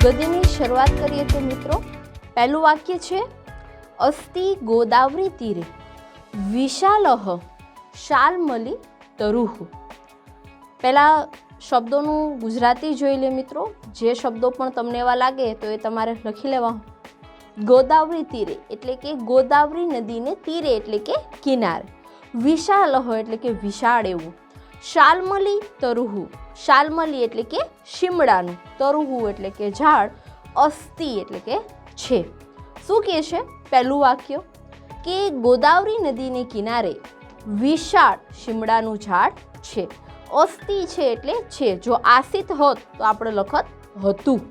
ગદ્યની શરૂઆત કરીએ તો મિત્રો પહેલું વાક્ય છે અસ્તિ ગોદાવરી તીરે વિશાલહ શાલ્મલી તરુહ. પહેલા શબ્દોનું ગુજરાતી જોઈ લે મિત્રો. જે શબ્દો પણ તમને એવા લાગે તો એ તમારે લખી લેવા. ગોદાવરી તીરે એટલે કે ગોદાવરી નદીને તીરે એટલે કે કિનારે. વિશાલહ એટલે કે વિશાળ એવું. શાલ્મલી તરુહુ, શાલ્મલી એટલે કે શિમડાનું, તરુહુ એટલે કે ઝાડ, અસ્તિ એટલે કે છે. શું કહે છે પહેલું વાક્ય કે ગોદાવરી નદીને કિનારે વિશાળ શિમડાનું ઝાડ છે. અસ્તિ છે એટલે છે. જો આસિત હોત તો આપણે લખત હતું.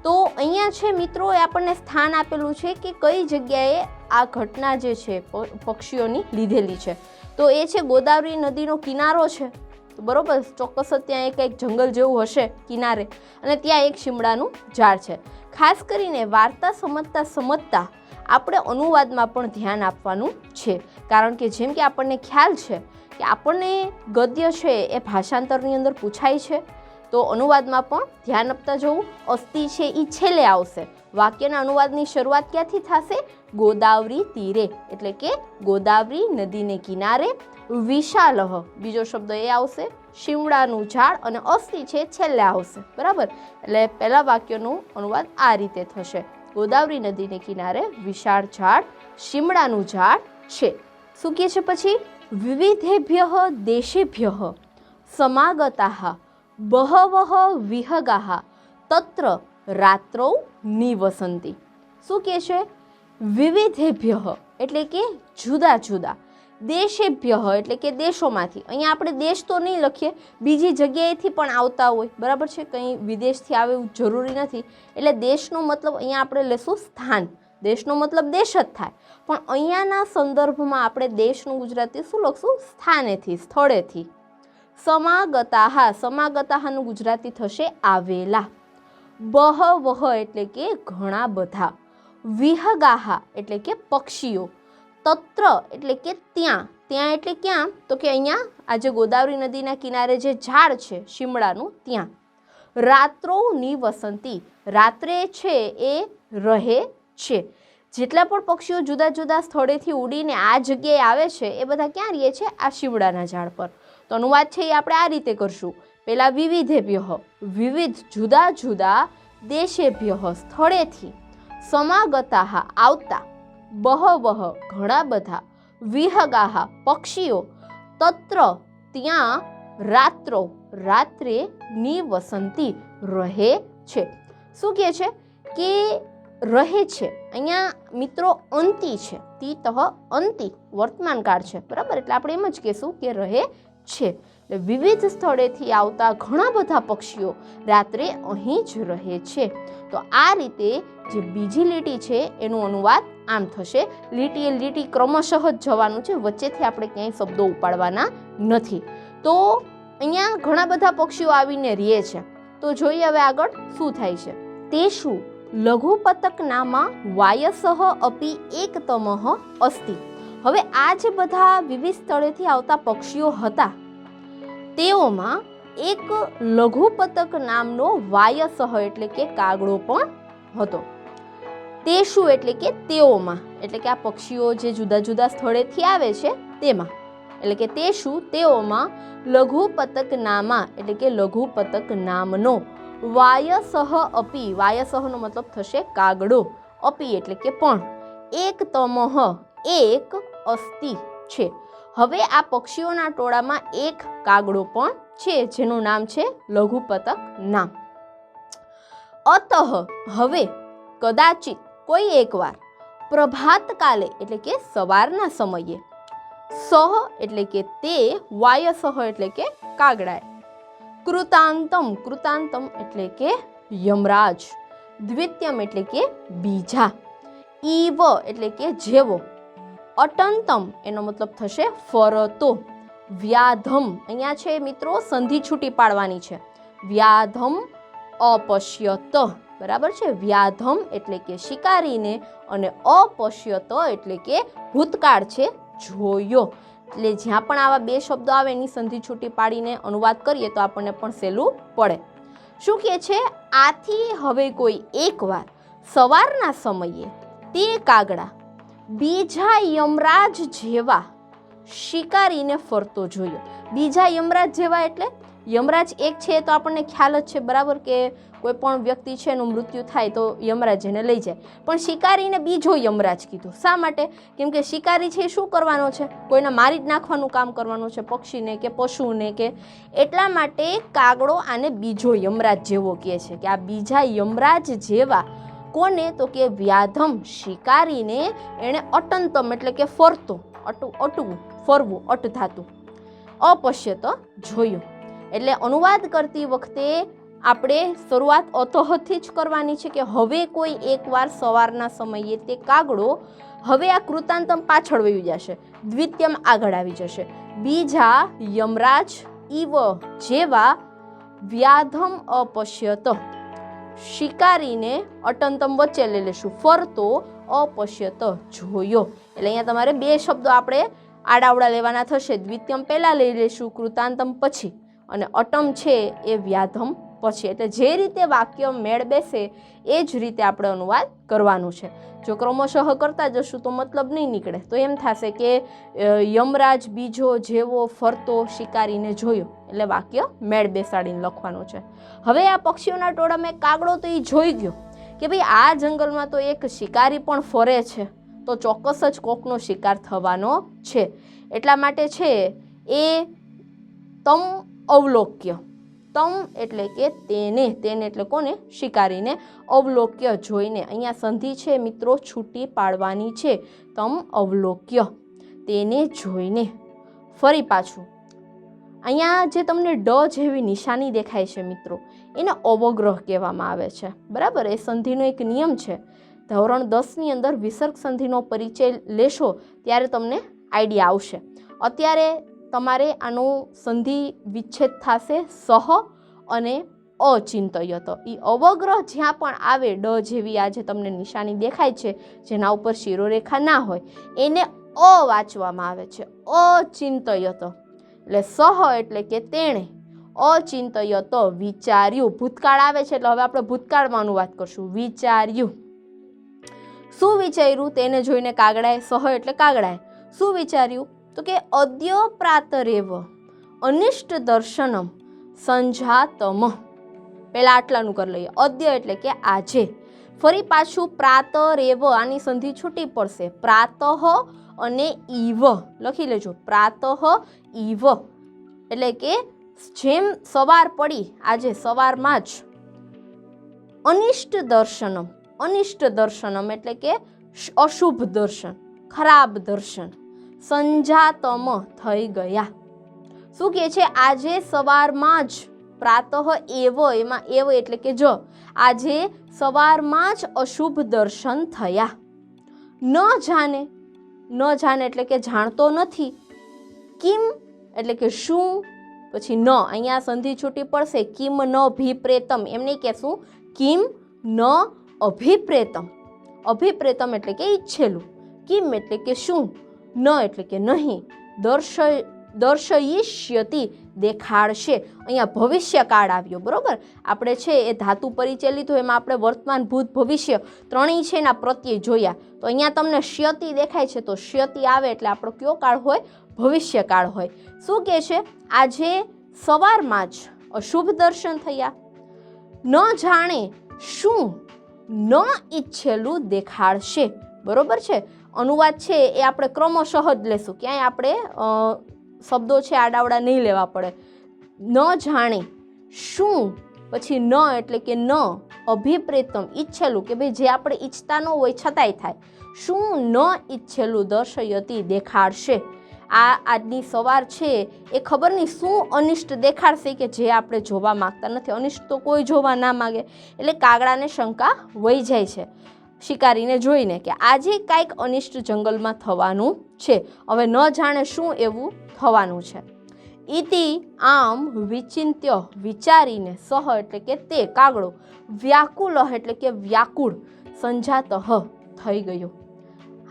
તો અહીંયા છે મિત્રો એ આપણને સ્થાન આપેલું છે કે કઈ જગ્યાએ આ ઘટના જે છે પક્ષીઓની લીધેલી છે. તો એ છે ગોદાવરી નદીનો કિનારો છે, તો બરોબર ચોક્કસ જ ત્યાં એક જંગલ જેવું હશે કિનારે, અને ત્યાં એક શિમડાનું ઝાડ છે. ખાસ કરીને વાર્તા સમજતા આપણે અનુવાદમાં પણ ધ્યાન આપવાનું છે, કારણ કે જેમ કે આપણને ખ્યાલ છે કે આપણને ગદ્ય છે એ ભાષાંતરની અંદર પૂછાય છે, તો અનુવાદમાં પણ ધ્યાન આપતા જવું. અસ્તિ છે એ છેલ્લે આવશે. વાક્યના અનુવાદની શરૂઆત ક્યાંથી થશે? ગોદાવરી તીરે એટલે કે ગોદાવરી નદીને કિનારે. વિશાલહ બીજો શબ્દ એ આવશે, શિમડાનું ઝાડ, અને અસ્તિ છે છેલ્લે આવશે. બરાબર, એટલે પહેલા વાક્યનું અનુવાદ આ રીતે થશે. ગોદાવરી નદીને કિનારે વિશાળ ઝાડ, શિમડાનું ઝાડ છે. શું કહે છે પછી? વિવિધેભ્યઃ દેશેભ્યઃ સમાગતાઃ બહવઃ વિહગાઃ તત્ર રાત્રૌ નિવસંતિ. શું કહે છે? વિવિધેભ્યઃ એટલે કે જુદા જુદા, દેશેભ્યઃ એટલે કે દેશોમાંથી. અહીંયા આપણે દેશ તો નહીં લખીએ, બીજી જગ્યાએથી પણ આવતા હોય, બરાબર છે, કંઈ વિદેશથી આવે એવું જરૂરી નથી. એટલે દેશનો મતલબ અહીંયા આપણે લેશું સ્થાન. દેશનો મતલબ દેશ જ થાય, પણ અહીંયાના સંદર્ભમાં આપણે દેશનું ગુજરાતી શું લખશું? સ્થાનેથી, સ્થળેથી. સમાગતાઃ, સમાગતાઃનું ગુજરાતી થશે આવેલા. બહવઃ એટલે કે ઘણા બધા. વિહગાઃ એટલે કે પક્ષીઓ. તત્ર એટલે કે ત્યાં. ત્યાં એટલે ક્યાં? તો કે અહીંયા આજે ગોદાવરી નદીના કિનારે જે ઝાડ છે શિમડાનું, ત્યાં. રાત્રો નિવસંતિ, રાત્રે છે એ રહે છે. જેટલા પણ પક્ષીઓ જુદા જુદા સ્થળેથી ઉડીને આ જગ્યાએ આવે છે એ બધા ક્યાં રહે છે? આ શિમડાના ઝાડ પર. તો અનુવાદ છે એ આપણે આ રીતે કરશું. પહેલા વિવિધેભ્યઃ વિવિધ જુદા જુદા, દેશેભ્યઃ સ્થળેથી, સમાગતાઃ આવતા, બહવઃ ઘણા બધા, વિહગાઃ પક્ષીઓ, તત્ર ત્યાં, રાત્રો રાત્રે, નિવસંતિ રહે છે. શું કહે છે કે રહે છે? અહીંયા મિત્રો અંતિ છે, તિતઃ અંતિ વર્તમાન કાળ છે, બરાબર, એટલે આપણે એમ જ કહેશું કે રહે છે. વિવિધ સ્થળેથી આવતા ઘણા બધા પક્ષીઓ રાત્રે અહીં જ રહે છે. તો આ રીતે જે બીજી લીટી છે એનું અનુવાદ આમ થશે. લીટીએ લીટી ક્રમશઃ જ જવાનું છે, વચ્ચેથી આપણે ક્યાંય શબ્દો ઉપાડવાના નથી. તો અહીંયા ઘણા બધા પક્ષીઓ આવીને રહે છે. તો જોઈએ હવે આગળ શું થાય છે. તેષુ લઘુપતક નામા વાયસઃ અપી એકતમઃ અસ્તિ. હવે આ જે બધા વિવિધ સ્થળેથી આવતા પક્ષીઓ હતા તેઓમાં એક લઘુપતક નામનો વાયસઃ એટલે કે કાગડો પણ હતો. તેષુ એટલે કે તેઓમાં, એટલે કે આ પક્ષીઓ જે જુદા જુદા સ્થળેથી આવે છે તેમાં, એટલે કે તેષુ તેઓમાં, લઘુપતક નામા એટલે કે લઘુપતક નામનો, વાયસઃ અપી, વાયસઃનો મતલબ થશે કાગડો, અપી એટલે કે પણ, એકતમઃ એક, અસ્તિ છે. હવે આ પક્ષીઓના ટોળામાં એક કાગડો પણ છે જેનું નામ છે લઘુપતક નામ. અતઃ હવે, કદાચિત કોઈ એકવાર, પ્રભાતકાલે એટલે કે સવારના સમયે, સહ એટલે કે તે, વાયસઃ એટલે કે કાગડાએ, કૃતાંતમ, કૃતાંતમ એટલે કે યમરાજ, દ્વિતીયમ એટલે કે બીજા, ઈવ એટલે કે જેવો, અટંતમ એનો મતલબ થશે ફરતો, વ્યાધમ અહીંયા છે મિત્રો સંધિ છૂટી પાડવાની છે, વ્યાધમ અપશ્યત, બરાબર છે. વ્યાધમ એટલે કે શિકારીને, અને અપશ્યત એટલે કે ભૂતકાળ છે જોયો. એટલે જ્યાં પણ આવા બે શબ્દો આવે એની સંધિ છૂટી પાડીને અનુવાદ કરીએ તો આપણને પણ સહેલું પડે. શું કહે છે? આથી હવે કોઈ એકવાર સવારના સમયે તે કાગડા બીજા યમરાજ જેવા શિકારીને ફરતો જોયો. બીજા યમરાજ જેવા એટલે યમરાજ એક છે તો આપણને ખ્યાલ જ છે, બરાબર, કે કોઈ પણ વ્યક્તિ છે એનું મૃત્યુ થાય તો યમરાજ એને લઈ જાય. પણ શિકારીને બીજો યમરાજ કીધું. શા માટે? કેમ કે શિકારી છે એ શું કરવાનો છે? કોઈને મારી જ નાખવાનું કામ કરવાનું છે, પક્ષીને કે પશુને કે. એટલા માટે કાગડો આને બીજો યમરાજ જેવો કહે છે કે આ બીજા યમરાજ જેવા. કોને? તો કે વ્યાધમ, શિકારીને એણે અટંતમ એટલે કે ફરતો, અટવું, ફરવું, અટધાતું, અપશ્યત જોયું. એટલે અનુવાદ કરતી વખતે આપણે શરૂઆત અતઃથી જ કરવાની છે કે હવે કોઈ એકવાર સવારના સમયે તે કાગડો, હવે આ કૃતાંતમ પાછળ વહી જશે, દ્વિતીયમ આગળ આવી જશે. બીજા યમરાજ ઇવ જેવા વ્યાધમ અપશ્યત, શિકારીને અટંતમ વચ્ચે લઈ લેશું, ફરતો અપશ્યત જોયો. એટલે અહીંયા તમારે બે શબ્દો આપણે આડાવડા લેવાના થશે. દ્વિતીયમ પહેલાં લઈ લેશું, કૃતાંતમ પછી, અને અટમ છે એ વ્યાધમ પછી. એટલે જે રીતે વાક્ય મેળ બેસે એ જ રીતે આપણે અનુવાદ કરવાનું છે. જો ક્રમશઃ કરતા જશું તો મતલબ નહીં નીકળે. તો એમ થશે કે યમરાજ બીજો જેવો ફરતો શિકારીને જોયો, એટલે વાક્ય મેળ બેસાડીને લખવાનું છે. હવે આ પક્ષીઓના ટોળામાં કાગડો તો એ જોઈ ગયો કે ભાઈ આ જંગલમાં તો એક શિકારી પણ ફરે છે, તો ચોક્કસ જ કોકનો શિકાર થવાનો છે. એટલા માટે છે એ તમ અવલોક્ય, તમ એટલે કે તેને, તેને એટલે કોને? શિકારીને, અવલોક્ય જોઈને. અહીંયા સંધિ છે મિત્રો છૂટી પાડવાની છે. તમ અવલોક્ય, તેને જોઈને. ફરી પાછું અહીંયા જે તમને ડ જેવી નિશાની દેખાય છે મિત્રો, એને અવગ્રહ કહેવામાં આવે છે, બરાબર. એ સંધિનો એક નિયમ છે. ધોરણ 10ની અંદર વિસર્ગ સંધિનો પરિચય લેશો ત્યારે તમને આઈડિયા આવશે. અત્યારે તમારે આનું સંધિ વિચ્છેદ થશે સહ અને અચિંતયત. એ અવગ્રહ જ્યાં પણ આવે, ડ જેવી આ જે તમને નિશાની દેખાય છે જેના ઉપર શિરોરેખા ના હોય, એને અ વાંચવામાં આવે છે, અચિંતયત. એટલે સહ એટલે કે તેણે, અચિંતયત વિચાર્યું. ભૂતકાળ આવે છે એટલે હવે આપણે ભૂતકાળમાં અનુવાદ કરશું. વિચાર્યું. શું વિચાર્યું? તેને જોઈને કાગડાએ, સહ એટલે કાગડાએ શું વિચાર્યું? તો કે અદ્ય પ્રાતરેવ અનિષ્ટ દર્શનમ સંજાતમ. પહેલા આટલાનું કરી લઈએ. અદ્ય એટલે કે આજે. ફરી પાછું પ્રાતરેવ, આની સંધિ છૂટી પડશે. પ્રાતઃ અને ઈવ લખી લેજો. પ્રાતઃ ઈવ એટલે કે જેમ સવાર પડી, આજે સવારમાં જ. અનિષ્ટ દર્શનમ, અનિષ્ટ દર્શનમ એટલે કે અશુભ દર્શન, ખરાબ દર્શન. સંજાતમ થઈ ગયા. શું કહે છે? આજે સવારમાં જ. પ્રાતઃ એવ, એમાં એવ એટલે કે જો, આજે સવારમાં જ અશુભ દર્શન થયા. ન જાણે, ન જાણે એટલે કે જાણતો નથી. કિમ એટલે કે શું, પછી ન, અહીંયા સંધિ છૂટી પડશે. કિમ ન અભિપ્રેતમ, એમ નહીં કહેશું કિમ ન અભિપ્રેતમ. અભિપ્રેતમ એટલે કે ઈચ્છેલું. કિમ એટલે કે શું, ન એટલે કે નહીં. દર્શયિષ્યતિ દેખાડશે. અહીંયા ભવિષ્યકાળ આવ્યો, બરોબર. આપણે છે એ ધાતુ પરિચય લીધો, એમાં આપણે વર્તમાન, ભૂત, ભવિષ્ય ત્રણેય છે એના પ્રત્યય જોયા. તો અહીંયા તમને શ્યતિ દેખાય છે, તો શ્યતિ આવે એટલે આપણો કયો કાળ હોય? ભવિષ્યકાળ હોય. શું કહે છે? આજે સવારમાં જ અશુભ દર્શન થયા. ન જાણે શું, ન ઈચ્છેલું દેખાડશે, બરોબર છે. અનુવાદ છે એ આપણે ક્રમશઃ જ લેશું, ક્યાંય આપણે શબ્દો છે આડાવડા નહીં લેવા પડે. ન જાણે શું, પછી ન એટલે કે ન અભિપ્રેતમ, ઈચ્છેલું, કે ભાઈ જે આપણે ઈચ્છતા ન હોય છતાંય થાય. શું ન ઈચ્છેલું દર્શયતી દેખાડશે. આ આજની સવાર છે એ ખબર નહીં શું અનિષ્ટ દેખાડશે કે જે આપણે જોવા માગતા નથી. અનિષ્ટ તો કોઈ જોવા ના માગે, એટલે કાગડાને શંકા વહી જાય છે શિકારીને જોઈને કે આજે કાંઈક અનિષ્ટ જંગલમાં થવાનું છે. હવે ન જાણે શું એવું થવાનું છે. ઇતિ આમ વિચિંત્ય વિચારીને, સહ એટલે કે તે કાગડો, વ્યાકુલ એટલે કે વ્યાકુળ, સંજાતઃ થઈ ગયો.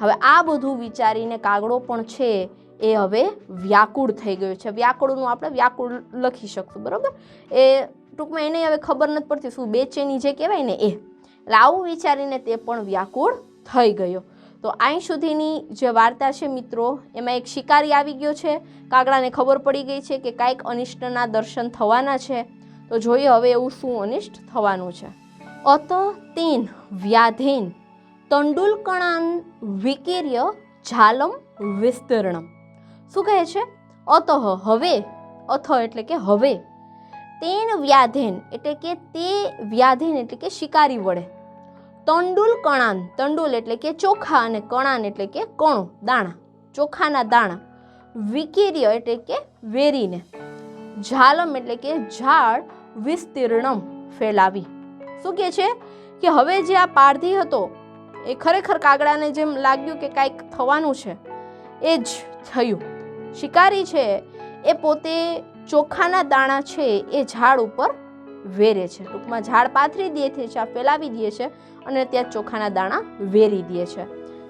હવે આ બધું વિચારીને કાગડો પણ છે એ હવે વ્યાકુળ થઈ ગયો છે. વ્યાકુળનું આપણે વ્યાકુળ લખી શકશું, બરાબર. એ ટૂંકમાં એને હવે ખબર નથી પડતી શું બેચેની જે કહેવાય ને એ. એટલે આવું વિચારીને તે પણ વ્યાકુળ થઈ ગયો. તો અહીં સુધીની જે વાર્તા છે મિત્રો, એમાં એક શિકારી આવી ગયો છે. કાગડાને ખબર પડી ગઈ છે કે કાંઈક અનિષ્ટના દર્શન થવાના છે. તો જોઈએ હવે એવું શું અનિષ્ટ થવાનું છે. અત તેન વ્યાધેન તંડુલકણાન વિકીર્ય ઝાલમ વિસ્તીર્ણમ. શું કહે છે? અતઃ હવે, અથ એટલે કે હવે, તેન વ્યાધેન એટલે કે તે વ્યાધેન એટલે કે શિકારી વડે, તંડુલ કણાન, તંડુલ એટલે કે ચોખા અને કણાન એટલે કે કણો, દાણા, ચોખાના દાણા, વિકીર્ય એટલે કે વેરીને, ઝાલમ એટલે કે ઝાડ, વિસ્તીર્ણમ ફેલાવી. શું કહે છે કે હવે જે આ પારધી હતો એ ખરેખર કાગડાને જેમ લાગ્યું કે કાંઈક થવાનું છે એ જ થયું. શિકારી છે એ પોતે ચોખાના દાણા છે એ ઝાડ ઉપર વેરે છે. ટૂંકમાં ઝાડ પાથરી દે છે, ફેલાવી દે છે અને ત્યાં ચોખાના દાણા વેરી દે છે.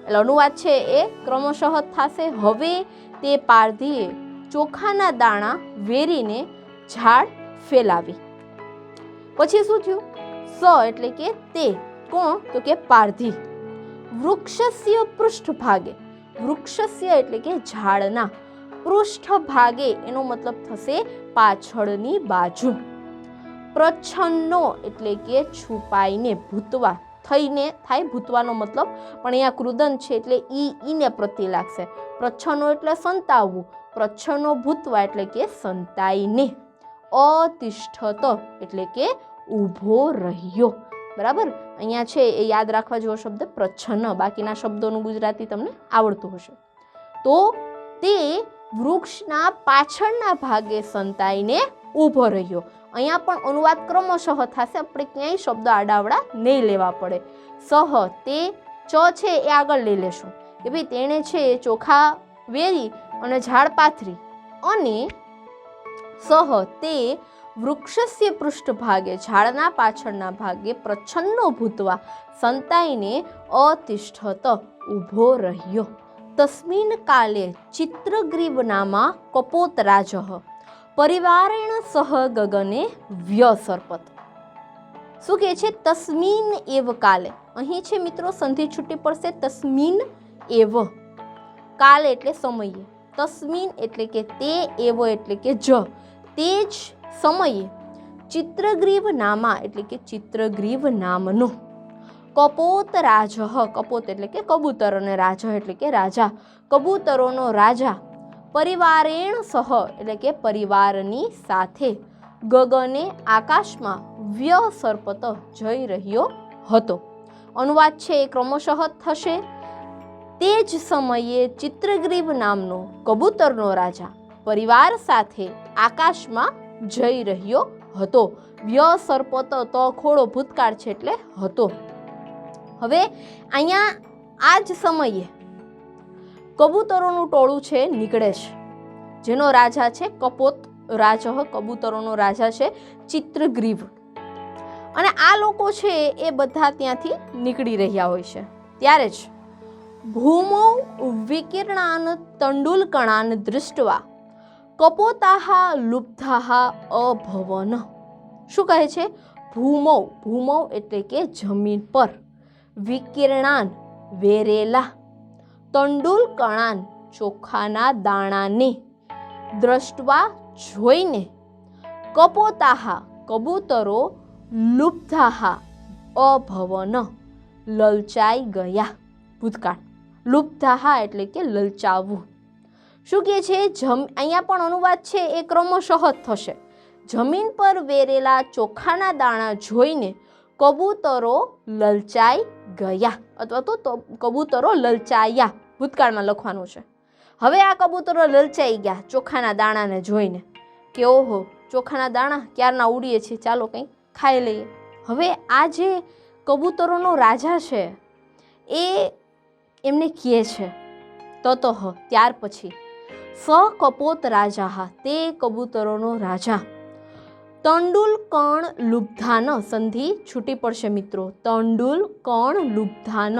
એટલે અનુવાદ છે એ ક્રમશઃ થશે, હવે તે પારધીએ ચોખાના દાણા વેરીને ઝાડ ફેલાવી. પછી શું થયું? સ એટલે કે તે, કોણ? તો કે પારધી. વૃક્ષસ્ય પૃષ્ઠભાગે, વૃક્ષસ્ય એટલે કે ઝાડના, પૃષ્ઠભાગે એનો મતલબ થશે પાછળની બાજુ. પ્રચ્છન્નો એટલે કે છુપાઈને, ભૂતવા, થઈને થાય ભૂતવાનો મતલબ, પણ અહીંયા કૃદંત છે એટલે ઈને પ્રત્યે લાગશે. પ્રચ્છન્નો એટલે સંતાવવું, પ્રચ્છન્નો ભૂતવા એટલે કે સંતાઈને. અતિષ્ઠત એટલે કે ઊભો રહ્યો. બરાબર, અહીંયા છે એ યાદ રાખવા જેવો શબ્દ પ્રચ્છન્ન. બાકીના શબ્દોનું ગુજરાતી તમને આવડતું હશે. તો તે વૃક્ષના પાછળના ભાગે સંતાઈને ઊભો રહ્યો. અહીંયા પણ અનુવાદ ક્રમશઃ થશે, આપણે ક્યાંય શબ્દ આડાવડા નહીં લેવા પડે. સહ, તે, ચ છે એ આગળ લઈ લેશું કે ભાઈ તેણે છે એ ચોખા વેરી અને ઝાડ પાથરી, અને સહ તે વૃક્ષસ્ય પૃષ્ઠભાગે, ઝાડના પાછળના ભાગે, પ્રચ્છન્નો ભૂતવા સંતાઈને અતિષ્ઠત ઊભો રહ્યો. તસ્મિન કાલે ચિત્રગ્રીવ નામા કપોતરાજ પરિવારેણ સહ ગગને વ્યસર્પત. શું કહે છે? તસ્મિન એવ કાલે. અહીં છે મિત્રો સંધિ છૂટી પડશે. તસ્મિન એવ, કાલે એટલે સમયે, તસ્મિન એટલે કે તે, એવો એટલે કે જ, તે જ સમયે, ચિત્રગ્રીવ નામા એટલે કે ચિત્રગ્રીવ નામનો, કપોતરાજ, કપોત એટલે કે કબૂતર અને રાજ એટલે કે રાજા, કબૂતરોનો રાજા, પરિવારેણ સહ એટલે કે પરિવારની સાથે, ગગને આકાશમાં, વ્યસર્પત જઈ રહ્યો હતો. અનુવાદ છે એ ક્રમશઃ થશે. તે જ સમયે ચિત્રગ્રીવ નામનો કબૂતરનો રાજા પરિવાર સાથે આકાશમાં જઈ રહ્યો હતો. વ્યસર્પત તો ખોડો ભૂતકાળ છે એટલે હતો. હવે અહીંયા આ જ સમયે કબૂતરોનું ટોળું છે નીકળે છે, જેનો રાજા છે કપોત રાજ, કબૂતરોનો રાજા છે ચિત્રગ્રીવ. અને આ લોકો છે એ બધા ત્યાંથી નીકળી રહ્યા હોય છે. ત્યારે જ ભૂમૌ વિકીર્ણાન તંડુલકણાન દૃષ્ટવા કપોતાહ લુબ્ધાહ અભવન. શું કહે છે? ભૂમૌ, ભૂમૌ એટલે કે જમીન પર, વિકીર્ણાન વેરેલા, તંડુલકણાન ચોખાના દાણાને, દ્રષ્ટવા જોઈને, કપોતાહ કબૂતરો, લુબ્ધાહ અભવન લલચાઈ ગયા. ભૂતકાળ, લુબ્ધાહ એટલે કે લલચાવવું. શું કહે છે? અહીંયા પણ અનુવાદ છે એ ક્રમશઃ જ થશે. જમીન પર વેરેલા ચોખાના દાણા જોઈને કબૂતરો લલચાઈ ગયા, અથવા તો કબૂતરો લલચાયા, ભૂતકાળમાં લખવાનું છે. હવે આ કબૂતરો લલચાઈ ગયા ચોખાના દાણાને જોઈને કે ઓહો, ચોખાના દાણા ક્યારના ઉડીએ છીએ, ચાલો કંઈ ખાઈ લઈએ. હવે આ જે કબૂતરોનો રાજા છે એ એમને કહે છે તતઃ, ત્યાર પછી, સ કપોત રાજા, તે કબૂતરોનો રાજા, તંડુલ કણ લુબ્ધાન, સંધિ છૂટી પડશે મિત્રો, તંડુલ કણ લુબ્ધાન,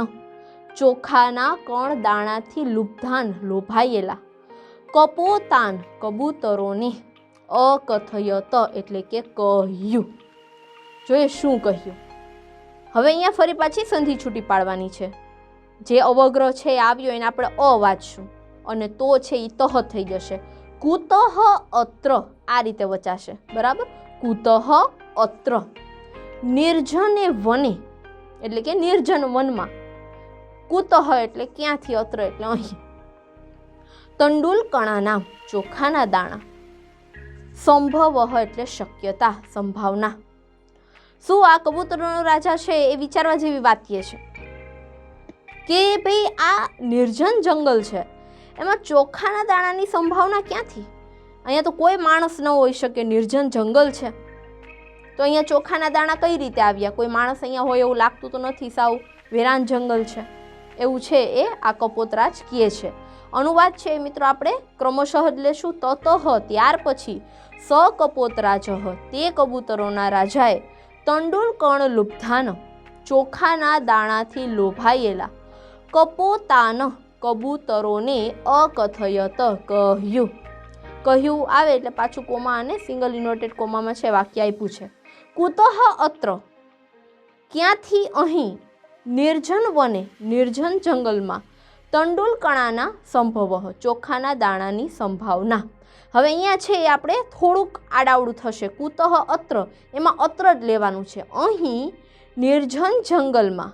ચોખાના કણ દાણાથી લુબ્ધાન લોભાયેલા, કપોતાન કબૂતરોને, અકથયત એટલે કે કહ્યું. જોઈએ શું કહ્યું. હવે અહીંયા ફરી પાછી સંધિ છૂટી પાડવાની છે. જે અવગ્રહ છે એ આવ્યો એને આપણે અ વાંચશું અને તો છે એ તહ થઈ જશે. કુતઃ અત્ર આ રીતે વચાશે. બરાબર, કુતઃ અત્ર. નિર્જને વને એટલે કે નિર્જન વનમાં. કુતઃ એટલે ક્યાંથી, અત્ર એટલે અહીં. તંડુલ કણાના ચોખાના દાણા. સંભવ એટલે શક્યતા, સંભાવના. શું આ કબૂતરોનો રાજા છે એ વિચારવા જેવી વાક્ય છે કે ભાઈ આ નિર્જન જંગલ છે, એમાં ચોખાના દાણાની સંભાવના ક્યાંથી? અહીંયા તો કોઈ માણસ ન હોઈ શકે, નિર્જન જંગલ છે તો અહીંયા ચોખાના દાણા કઈ રીતે આવ્યા? કોઈ માણસ અહીંયા હોય એવું લાગતું તો નથી, સાવ વેરાન જંગલ છે એવું છે એ આ કપોતરાજ કહે છે. અનુવાદ છે મિત્રો આપણે ક્રમશઃ જ લેશું. તતઃ ત્યાર પછી સ કપોતરાજ તે કબૂતરોના રાજાએ તંડુલ કણ લુબ્ધાન ચોખાના દાણાથી લોભાયેલા કપોતાન કબૂતરોને અકથયત કહ્યું. કહ્યું આવે એટલે પાછું કોમા અને સિંગલ ઇન્વર્ટેડ કોમામાં છે વાક્ય આપ્યું છે. કુતઃ અત્ર ક્યાંથી અહીં, નિર્જન વને નિર્જન જંગલમાં, તંડુલ કણાના સંભવ ચોખાના દાણાની સંભાવના. હવે અહીંયા છે એ આપણે થોડુંક આડાવડું થશે. કુતઃ અત્ર એમાં અત્ર જ લેવાનું છે. અહીં નિર્જન જંગલમાં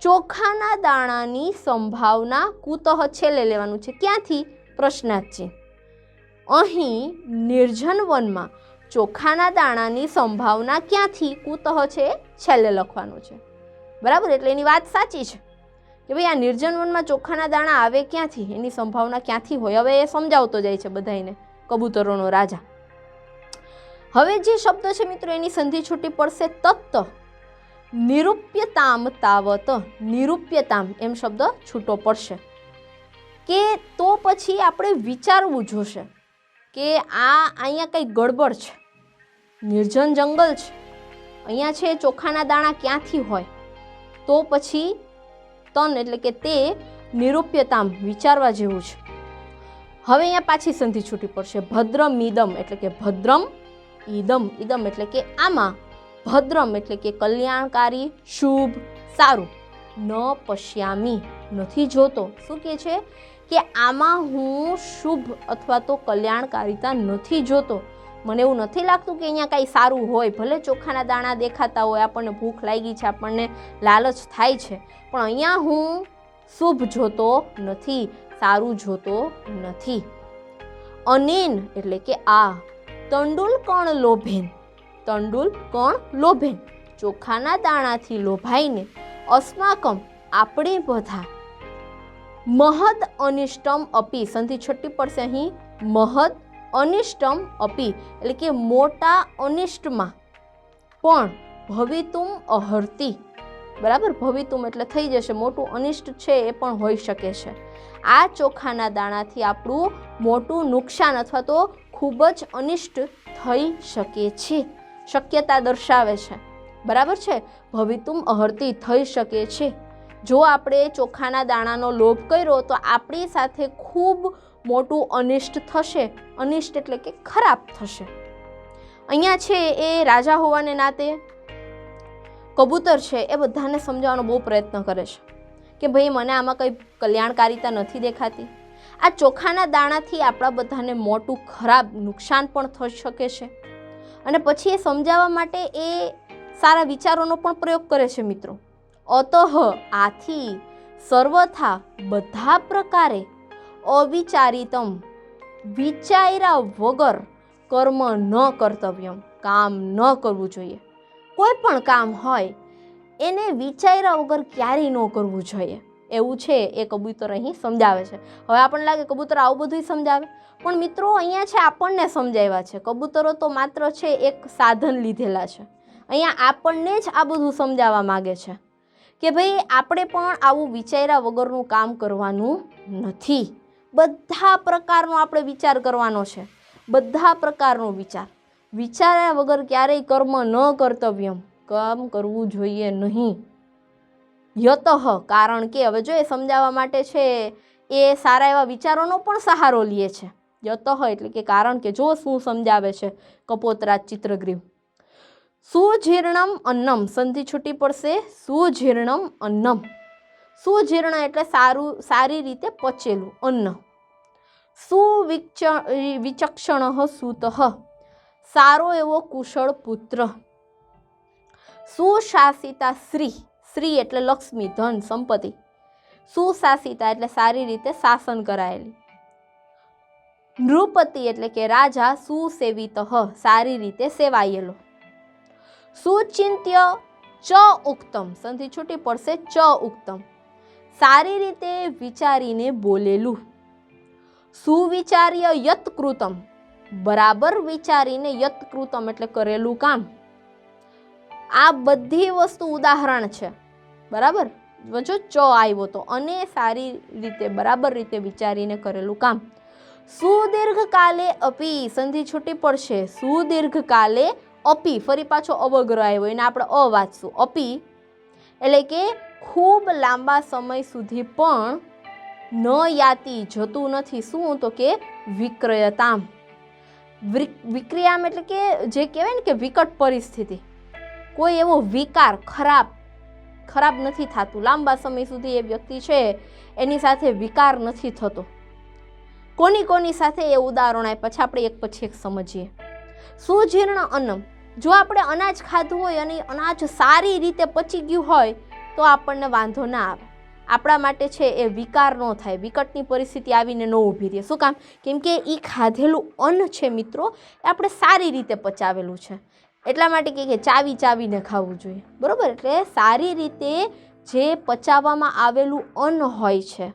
ચોખાના દાણાની સંભાવના કુતઃ છેલ્લે લેવાનું છે. ક્યાંથી? પ્રશ્નાર્થ છે. અહીં નિર્જન વનમાં ચોખાના દાણાની સંભાવના ક્યાંથી? કુતઃ છે છેલ્લે લખવાનું છે. બરાબર, એટલે એની વાત સાચી છે કે ભાઈ આ નિર્જન વનમાં ચોખાના દાણા આવે ક્યાંથી, એની સંભાવના ક્યાંથી હોય. હવે એ સમજાવતો જાય છે બધાને કબૂતરોનો રાજા. હવે જે શબ્દ છે મિત્રો એની સંધિ છૂટી પડશે. તત્ત નિરૂપ્યતામ તાવત, નિરૂપ્યતામ એમ શબ્દ છૂટો પડશે કે તો પછી આપણે વિચારવું જોશે કે અહીંયા કંઈ ગડબડ છે. નિર્જન જંગલ છે, અહીંયા છે ચોખાના દાણા ક્યાંથી હોય? તો પછી તન એટલે કે તે નિરૂપ્યતામ વિચારવા જેવું છે. હવે અહીંયા પાછી સંધિ છૂટી પડશે. ભદ્રમ ઈદમ એટલે કે ભદ્રમ ઈદમ, ઈદમ એટલે કે આમાં, ભદ્રમ એટલે કે કલ્યાણકારી, શુભ, સારું. ન પશ્યામી નથી જોતો. શું કહે છે કે આમાં હું શુભ અથવા તો કલ્યાણકારિતા નથી જોતો. મને એવું નથી લાગતું કે અહીંયા કાંઈ સારું હોય. ભલે ચોખાના દાણા દેખાતા હોય, આપણને ભૂખ લાગી છે, આપણને લાલચ થાય છે, પણ અહીંયા હું શુભ જોતો નથી, સારું જોતો નથી. અનેન એટલે કે આ, તંડુલ કણ લોભેન, તંડુલ કણ લોભેન ચોખાના દાણાથી લોભાઈને, અસ્માકમ આપણે બધા, મહદ અનિષ્ટમ અપી સંધિ છઠ્ઠી પડશે અહીં. મહદ અનિષ્ટમ અપી એટલે કે મોટા અનિષ્ટમાં પણ ભવિતુમ અહર્તી. બરાબર, ભવિતુમ એટલે થઈ જશે, મોટું અનિષ્ટ છે એ પણ હોઈ શકે છે. આ ચોખાના દાણાથી આપણું મોટું નુકસાન અથવા તો ખૂબ જ અનિષ્ટ થઈ શકે છે, શક્યતા દર્શાવે છે. બરાબર છે, ભવિતુમ અહર્તી થઈ શકે છે. જો આપણે ચોખાના દાણાનો લોભ કર્યો તો આપણી સાથે ખૂબ મોટું અનિષ્ટ થશે. અનિષ્ટ એટલે કે ખરાબ થશે. અહીંયા છે એ રાજા હોવાને નાતે કબૂતર છે એ બધાને સમજાવવાનો બહુ પ્રયત્ન કરે છે કે ભાઈ મને આમાં કંઈ કલ્યાણકારિતા નથી દેખાતી. આ ચોખાના દાણાથી આપણા બધાને મોટું ખરાબ નુકસાન પણ થઈ શકે છે. અને પછી એ સમજાવવા માટે એ સારા વિચારોનો પણ પ્રયોગ કરે છે મિત્રો. અતઃ આથી સર્વથા બધા પ્રકારે અવિચારિતમ વિચાર્યા વગર કર્મ ન કર્તવ્યમ કામ ન કરવું જોઈએ. કોઈ પણ કામ હોય એને વિચાર્યા વગર ક્યારેય ન કરવું જોઈએ એવું છે એ કબૂતર અહીં સમજાવે છે. હવે આપણને લાગે કબૂતર આવું બધું સમજાવે, પણ મિત્રો અહીંયા છે આપણને સમજાવ્યા છે. કબૂતરો તો માત્ર છે એક સાધન લીધેલા છે. અહીંયા આપણને જ આ બધું સમજાવવા માગે છે કે ભાઈ આપણે પણ આવું વિચાર્યા વગરનું કામ કરવાનું નથી. બધા પ્રકારનો આપણે વિચાર કરવાનો છે, બધા પ્રકારનો વિચાર. વિચાર્યા વગર ક્યારેય કર્મ ન કર્તવ્યમ કામ કરવું જોઈએ નહીં. યતઃ કારણ કે હવે જો એ સમજાવવા માટે છે એ સારા એવા વિચારોનો પણ સહારો લે છે. યતઃ એટલે કે કારણ કે જો શું સમજાવે છે કપોતરાજ ચિત્રગ્રીવ. સુજીર્ણમ અન્નમ, સંધિ છૂટી પડશે સુજીર્ણમ અન્નમ. સુજીર્ણ એટલે સારી રીતે પચેલું અન્ન. વિચક્ષણ સૂત, સારો એવો કુશળ પુત્ર. સુશાસિતા સ્ત્રી, સ્ત્રી એટલે લક્ષ્મી, ધન, સંપત્તિ. સુશાસિતા એટલે સારી રીતે શાસન કરાયેલી. નૃપતિ એટલે કે રાજા. સુસેવિત, સારી રીતે સેવાયેલો. સુચિંત્ય ચ ઉક્તમ, સંધિ છૂટી પડશે ચ ઉક્તમ, સારી રીતે વિચારીને બોલેલું. સુવિચાર્ય યત્કૃતમ, બરાબર વિચારીને, યત્કૃતમ એટલે કરેલું કામ. આ બધી વસ્તુ ઉદાહરણ છે, બરાબર. જો ચ આવ્યો તો, અને સારી રીતે બરાબર રીતે વિચારીને કરેલું કામ. સુદીર્ઘકાલે અપી, સંધિ છૂટી પડશે સુદીર્ઘકાલે અપી, ફરી પાછો અવગ્રહ આવ્યો, એને આપણે અ વાંચશું. અપી એટલે કે ખૂબ લાંબા સમય સુધી પણ ન યાતિ, જતું નથી. શું? તો કે વિક્રયતામ. વિક્રિયામ એટલે કે જે કહેવાય ને કે વિકટ પરિસ્થિતિ, કોઈ એવો વિકાર ખરાબ નથી થતું. લાંબા સમય સુધી એ વ્યક્તિ છે એની સાથે વિકાર નથી થતો. કોની સાથે એ ઉદાહરણ આપ્યા છે, આપણે એક પછી એક સમજીએ. સુજીર્ણ અન્નમ, જો આપણે અનાજ ખાધું હોય અને અનાજ સારી રીતે પચી ગયું હોય તો આપણને વાંધો ના આવે, આપણા માટે છે એ વિકાર ન થાય, વિકટની પરિસ્થિતિ આવીને ન ઊભી રહે. શું કામ? કેમ કે એ ખાધેલું અન્ન છે મિત્રો, એ આપણે સારી રીતે પચાવેલું છે, એટલા માટે કે ચાવીને ખાવું જોઈએ, બરાબર. એટલે સારી રીતે જે પચાવવામાં આવેલું અન્ન હોય છે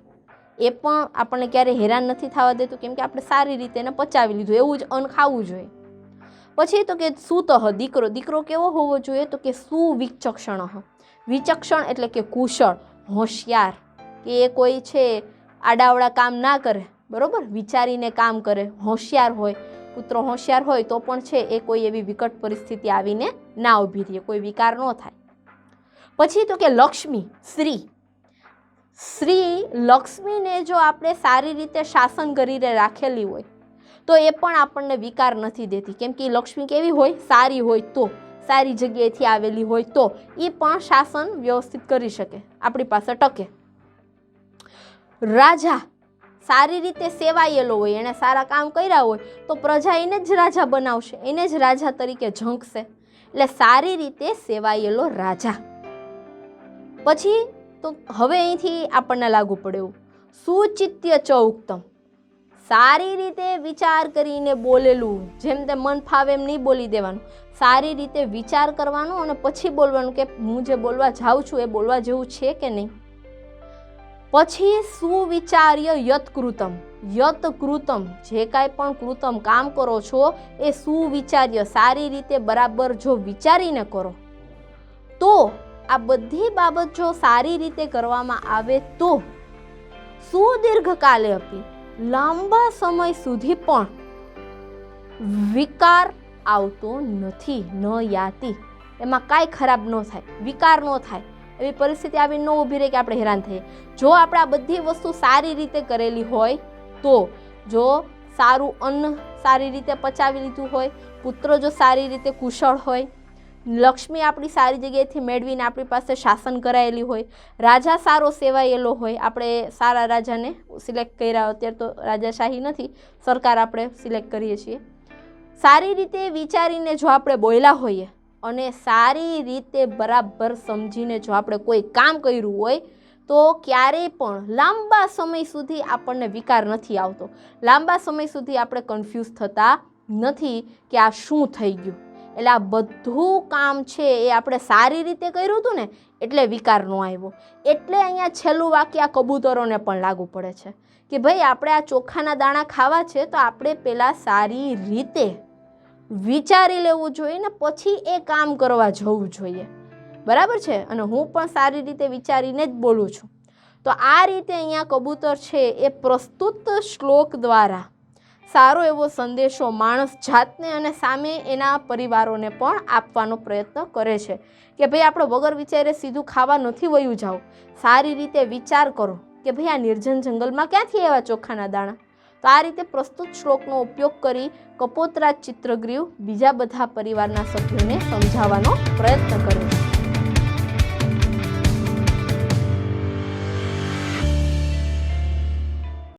એ પણ આપણને ક્યારેય હેરાન નથી થવા દેતું, કેમ કે આપણે સારી રીતે એને પચાવી લીધું, એવું જ અન્ન ખાવું જોઈએ. પછી તો કે સુતઃ, દીકરો કેવો હોવો જોઈએ? તો કે સુવિચક્ષણ. વિચક્ષણ એટલે કે કુશળ, હોશિયાર, કે એ કોઈ છે આડાવડા કામ ના કરે, બરાબર, વિચારીને કામ કરે, હોશિયાર હોય. પુત્ર હોશિયાર હોય તો પણ છે એ કોઈ એવી વિકટ પરિસ્થિતિ આવીને ના ઊભી રહે, કોઈ વિકાર ન થાય. પછી તો કે લક્ષ્મી, શ્રી લક્ષ્મીને જો આપણે સારી રીતે શાસન કરીને રાખેલી હોય તો એ પણ આપણને વિકાર નથી દેતી, કેમ કે લક્ષ્મી કેવી હોય? સારી હોય તો, સારી જગ્યાએથી આવેલી હોય તો એ પણ શાસન વ્યવસ્થિત કરી શકે, આપણી પાસે ટકે. રાજા સારી રીતે સેવાયેલો હોય, એણે સારા કામ કર્યા હોય તો પ્રજા એને જ રાજા બનાવશે, એને જ રાજા તરીકે ઝંખશે. એટલે સારી રીતે સેવાયેલો રાજા. પછી તો હવે અહીંથી આપણને લાગુ પડે એવું સુચિત્ય ચ ઉક્તમ, સારી રીતે વિચાર કરીને બોલેલું. જેમ તે મન ફાવે એમ નહીં બોલી દેવાનું, સારી રીતે વિચાર કરવાનો અને પછી બોલવાનું કે હું જે બોલવા જાઉં છું એ બોલવા જેવું છે કે નહીં. પછી સુવિચાર્ય યત્કૃતમ, જે કાંઈ પણ કૃતમ કામ કરો છો એ સુવિચાર્ય, સારી રીતે બરાબર જો વિચારીને કરો તો, આ બધી બાબત જો સારી રીતે કરવામાં આવે તો સુદીર્ઘકાલે અપી, લાંબા સમય સુધી પણ વિકાર આવતો નથી, ન યાતિ, એમાં કાંઈ ખરાબ ન થાય, વિકાર ન થાય, એવી પરિસ્થિતિ આવી ન ઊભી રહે કે આપણે હેરાન થઈએ. જો આપણે આ બધી વસ્તુ સારી રીતે કરેલી હોય તો, જો સારું અન્ન સારી રીતે પચાવી લીધું હોય, પુત્ર જો સારી રીતે કુશળ હોય, લક્ષ્મી આપણી સારી જગ્યાએથી મેળવીને આપણી પાસે શાસન કરાયેલી હોય, રાજા સારો સેવાયેલો હોય, આપણે સારા રાજાને સિલેક્ટ કર્યા, અત્યારે તો રાજાશાહી નથી, સરકાર આપણે સિલેક્ટ કરીએ છીએ. સારી રીતે વિચારીને જો આપણે બોલ્યા હોઈએ અને સારી રીતે બરાબર સમજીને જો આપણે કોઈ કામ કર્યું હોય તો ક્યારેય પણ લાંબા સમય સુધી આપણને વિકાર નથી આવતો, લાંબા સમય સુધી આપણે કન્ફ્યુઝ થતા નથી કે આ શું થઈ ગયું. એટલે આ બધું કામ છે એ આપણે સારી રીતે કર્યું હતું ને એટલે વિકાર ન આવ્યો. એટલે અહીંયા છેલ્લું વાક્ય આ કબૂતરોને પણ લાગુ પડે છે કે ભાઈ આપણે આ ચોખાના દાણા ખાવા છે તો આપણે પહેલાં સારી રીતે વિચારી લેવું જોઈએ ને પછી એ કામ કરવા જવું જોઈએ, બરાબર છે. અને હું પણ સારી રીતે વિચારીને જ બોલું છું. તો આ રીતે અહીંયા કબૂતર છે એ પ્રસ્તુત શ્લોક દ્વારા સારો એવો સંદેશો માણસ જાતને અને સામે એના પરિવારોને પણ આપવાનો પ્રયત્ન કરે છે કે ભાઈ આપણે વગર વિચારે સીધું ખાવા નથી વયું જાઓ, સારી રીતે વિચાર કરો કે ભાઈ આ નિર્જન જંગલમાં ક્યાંથી એવા ચોખાના દાણા, તો આ રીતે પ્રસ્તુત શ્લોકનો ઉપયોગ કરી કપોતરાજ ચિત્રગ્રીવ બીજા બધા પરિવારના સભ્યોને સમજાવવાનો પ્રયત્ન કરે છે.